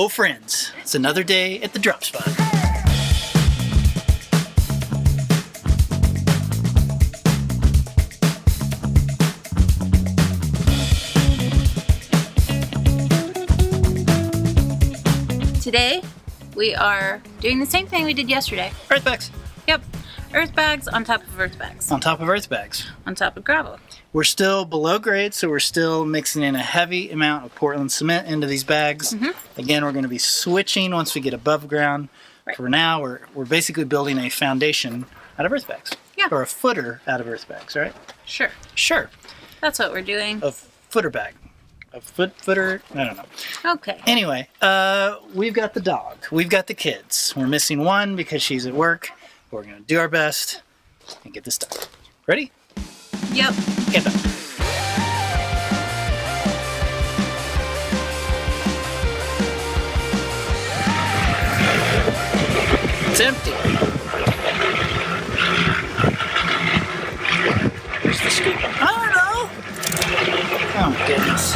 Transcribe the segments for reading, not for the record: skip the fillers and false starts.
Hello friends, it's another day at the drop spot. Today we are doing the same thing we did yesterday. Earthbags. Yep, Earthbags on top of Earthbags. On top of Earthbags. On top of gravel. We're still below grade, so we're still mixing in a heavy amount of Portland cement into these bags. Again, we're going to be switching once we get above ground. Right. For now, we're basically building a foundation out of Earthbags. Yeah. Or a footer out of Earthbags, right? Sure. Sure. That's what we're doing. A footer bag. A footer, I don't know. Okay. Anyway, we've got the dog. We've got the kids. We're missing one because she's at work. We're going to do our best and get this done. Ready? Yep. Get done. It's empty. Where's the scoop? I don't know. Oh my goodness.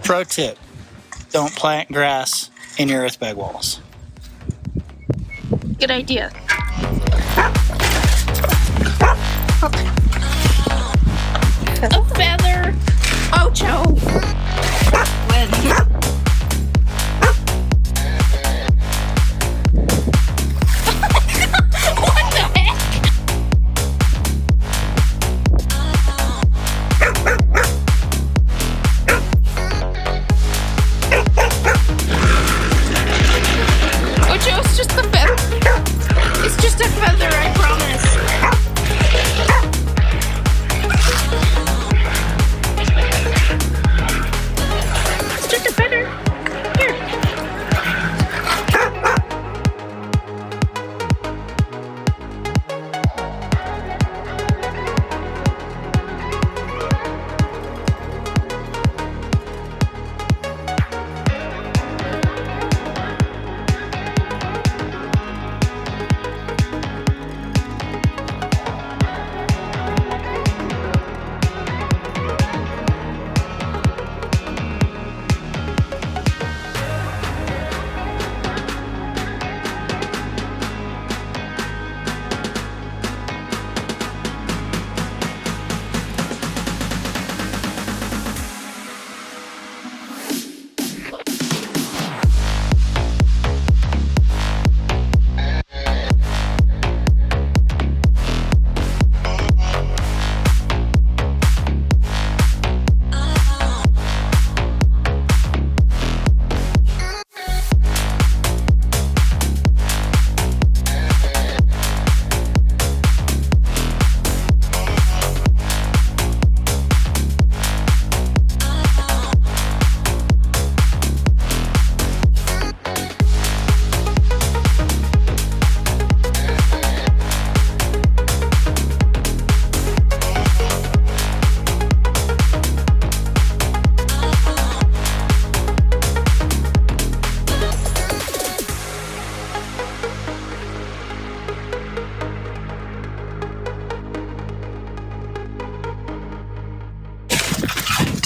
Pro tip, don't plant grass in your earthbag walls. Good idea. A feather. Oh, Joe. What the heck? Oh, Joe, it's just a feather. It's just a feather, I promise. It's just a feather. Here.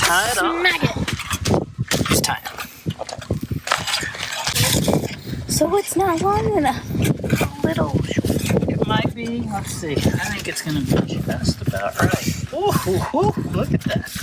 Tie it off. Smack it. It's time. Okay. So it's not long enough. A little. It might be. Let's see. I think it's going to be just about right. Ooh, ooh, ooh, look at that.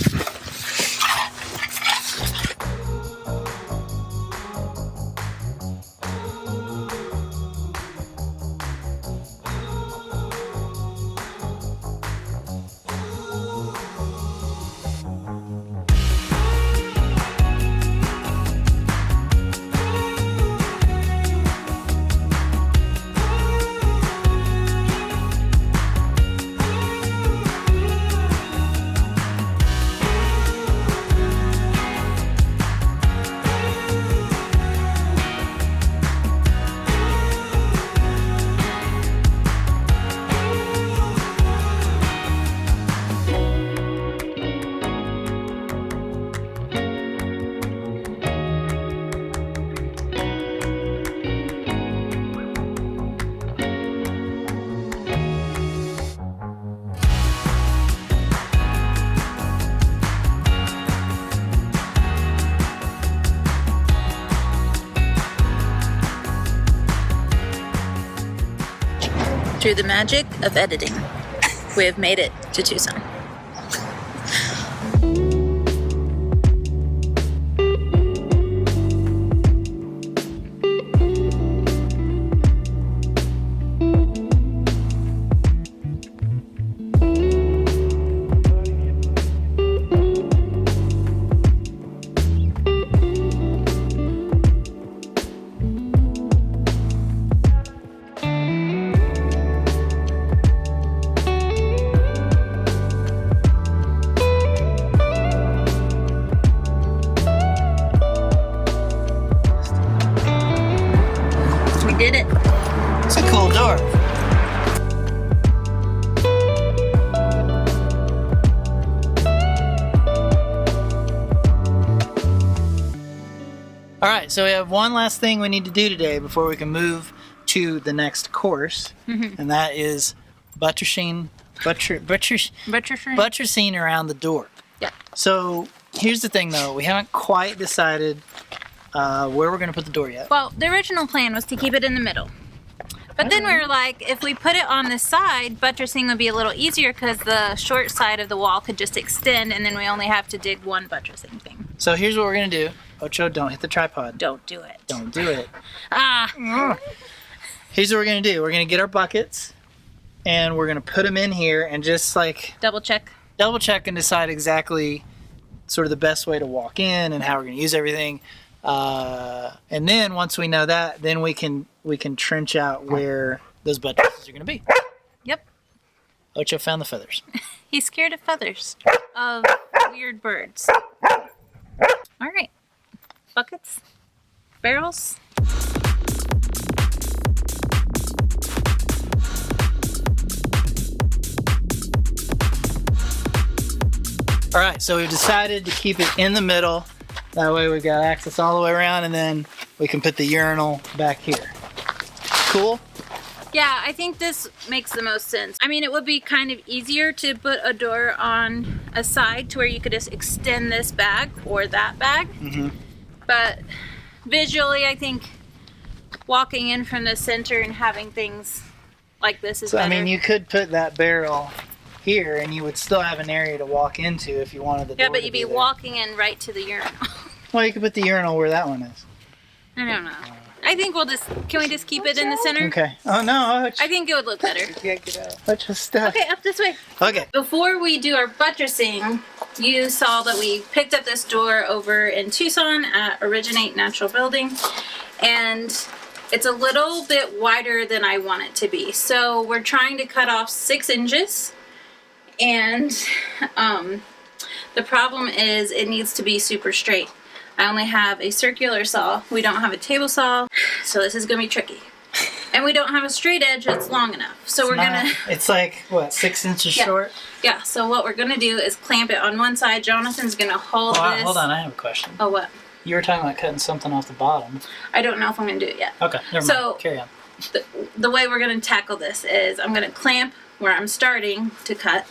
Through the magic of editing, we have made it to Tucson. We did it. It's a cool door. All right, so we have one last thing we need to do today before we can move to the next course, and that is buttressing around the door. Yeah. So here's the thing, though. We haven't quite decided where we're going to put the door yet. Well, the original plan was to keep it in the middle. But then we were like, if we put it on the side, buttressing would be a little easier because the short side of the wall could just extend and then we only have to dig one buttressing thing. So here's what we're going to do. Ocho, don't hit the tripod. Don't do it. Don't do it. Ah. Here's what we're going to do. We're going to get our buckets and we're going to put them in here and just like Double check. and decide exactly sort of the best way to walk in and how we're going to use everything. And then once we know that, then we can trench out where those buttresses are going to be. Yep. Ocho found the feathers. He's scared of feathers. Of weird birds. All right. Buckets. Barrels. All right, so we've decided to keep it in the middle. That way we've got access all the way around and then we can put the urinal back here. Cool? Yeah, I think this makes the most sense. I mean, it would be kind of easier to put a door on a side to where you could just extend this bag or that bag. But visually, I think walking in from the center and having things like this is So, better. I mean, you could put that barrel here and you would still have an area to walk into if you wanted the door Yeah, but to you'd be there. walking in right to the urinal. Well, you could put the urinal where that one is. I don't know. I think can we just keep it in the center? Okay. Oh, no. I think it would look better. Let's just stuff. Okay, up this way. Okay. Before we do our buttressing, you saw that we picked up this door over in Tucson at Originate Natural Building, and it's a little bit wider than I want it to be. So we're trying to cut off 6 inches, and the problem is it needs to be super straight. I only have a circular saw. We don't have a table saw, so this is gonna be tricky. And we don't have a straight edge that's long enough. So we're gonna... It's like, what, 6 inches short? Yeah, so what we're gonna do is clamp it on one side. Jonathan's gonna hold this. Hold on, I have a question. Oh, what? You were talking about cutting something off the bottom. I don't know if I'm gonna do it yet. Okay, never So- mind. Carry on. The way we're gonna tackle this is I'm gonna clamp where I'm starting to cut,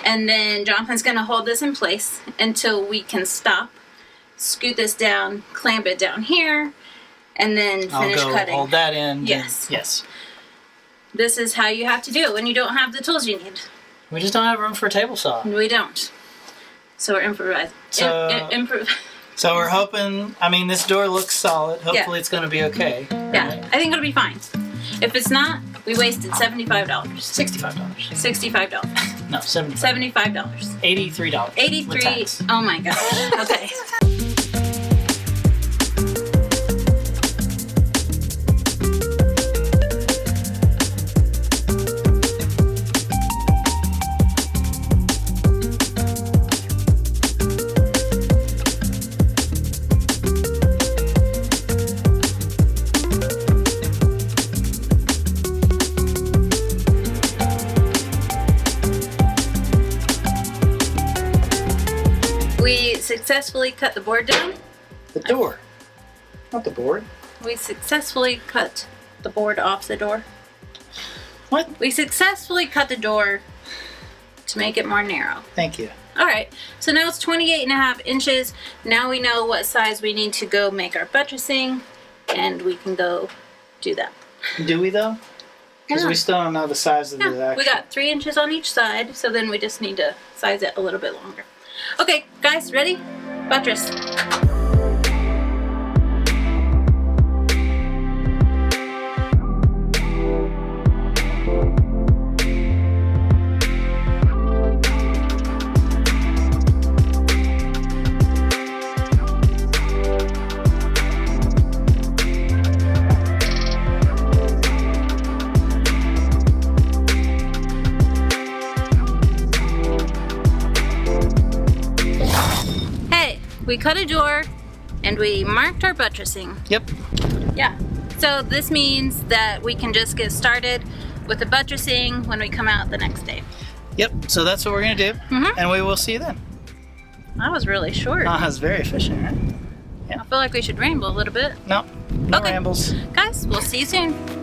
and then Jonathan's gonna hold this in place until we can stop, scoot this down, clamp it down here, and then finish I'll go cutting. hold that in. Yes. Yes. This is how you have to do it when you don't have the tools you need. We just don't have room for a table saw. We don't. So we're improvising. So- So we're hoping, I mean, this door looks solid. Hopefully it's going to be okay. Yeah, I think it'll be fine. If it's not, we wasted $75. $65. $65. No, $75. $75. $83. 83. With tax. Oh my gosh. Okay. We successfully cut the board down. The door. Not the board. We successfully cut the board off the door. What? We successfully cut the door to make it more narrow. Thank you. All right, so now it's 28.5 inches. Now we know what size we need to go make our buttressing, and we can go do that. Do we though? Because we still don't know the size of the Yeah, actual. we got 3 inches on each side, so then we just need to size it a little bit longer. Okay, guys, ready? Buttress. We cut a door and we marked our buttressing. Yep. Yeah. So this means that we can just get started with the buttressing when we come out the next day. Yep. So that's what we're going to do. And we will see you then. That was really short. That was very efficient, right? I feel like we should ramble a little bit. No rambles. Guys, we'll see you soon.